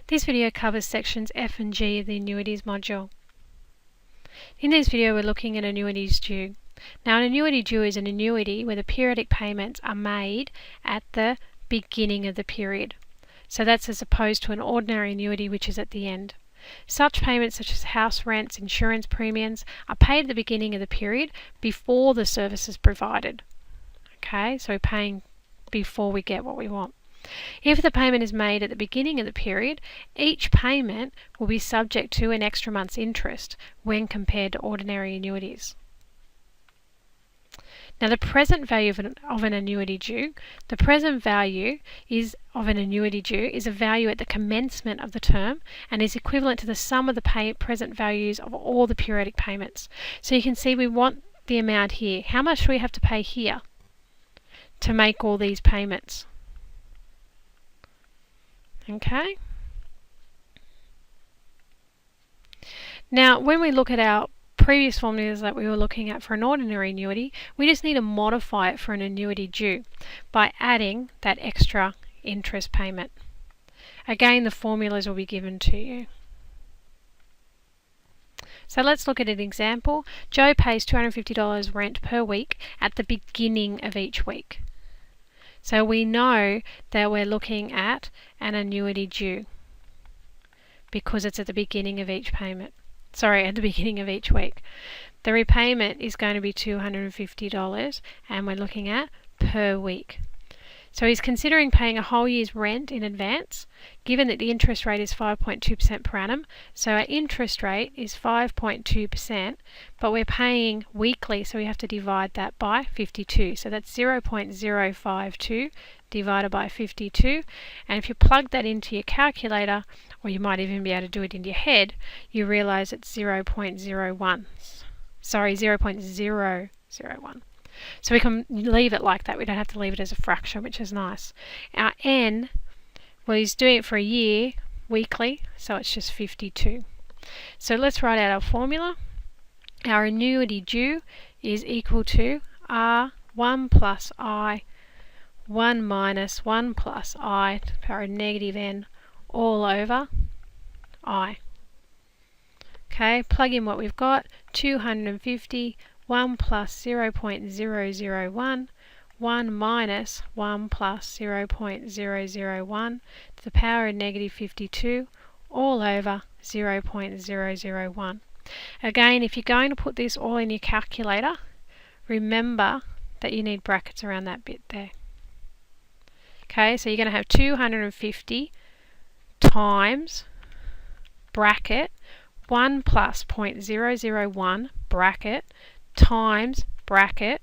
This video covers sections F and G of the annuities module. In this video we're looking at annuities due. Now an annuity due is an annuity where the periodic payments are made at the beginning of the period. So that's as opposed to an ordinary annuity which is at the end. Such payments such as house rents, insurance premiums are paid at the beginning of the period before the service is provided. Okay, so we're paying before we get what we want. If the payment is made at the beginning of the period, each payment will be subject to an extra month's interest when compared to ordinary annuities. Now the present value of an annuity due, the present value of an annuity due is a value at the commencement of the term and is equivalent to the sum of the present values of all the periodic payments. So you can see we want the amount here. How much do we have to pay here to make all these payments? Okay. Now when we look at our previous formulas that we were looking at for an ordinary annuity, we just need to modify it for an annuity due by adding that extra interest payment. Again, the formulas will be given to you. So let's look at an example. Joe pays $250 rent per week at the beginning of each week. So we know that we're looking at an annuity due because it's at the beginning of each payment. At the beginning of each week. The repayment is going to be $250 and we're looking at per week. So he's considering paying a whole year's rent in advance, given that the interest rate is 5.2% per annum. So our interest rate is 5.2%, but we're paying weekly, so we have to divide that by 52. So that's 0.052 divided by 52. And if you plug that into your calculator, or you might even be able to do it in your head, you realize it's 0.01. Sorry, 0.001. So we can leave it like that. We don't have to leave it as a fraction, which is nice. Our N, well, he's doing it for a year, weekly, so it's just 52. So let's write out our formula. Our annuity due is equal to R1 plus I, 1 minus 1 plus I to the power of negative n all over I. Okay, plug in what we've got, 250, 1 plus 0.001, 1 minus 1 plus 0.001 to the power of negative 52 all over 0.001. Again, if you're going to put this all in your calculator, remember that you need brackets around that bit there. Okay, so you're going to have 250 times bracket 1 plus 0.001 bracket times bracket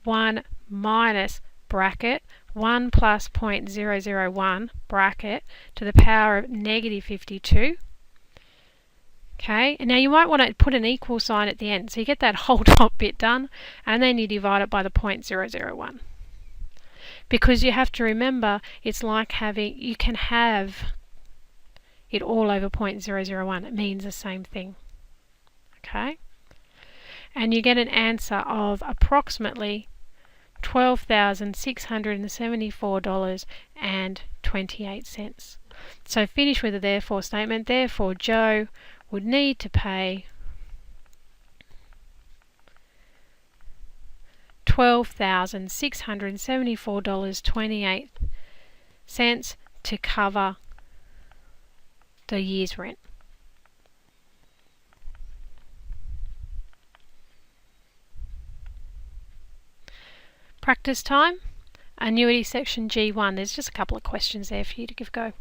1 minus bracket 1 plus 0.001 bracket to the power of negative 52. Okay, and now you might want to put an equal sign at the end, so you get that whole top bit done, and then you divide it by the 0.001. Because you have to remember, it's like you can have it all over 0.001. It means the same thing. Okay? And you get an answer of approximately $12,674.28. So finish with a therefore statement. Therefore, Joe would need to pay $12,674.28 to cover the year's rent. Practice time. Annuity section G1. There's just a couple of questions there for you to give a go.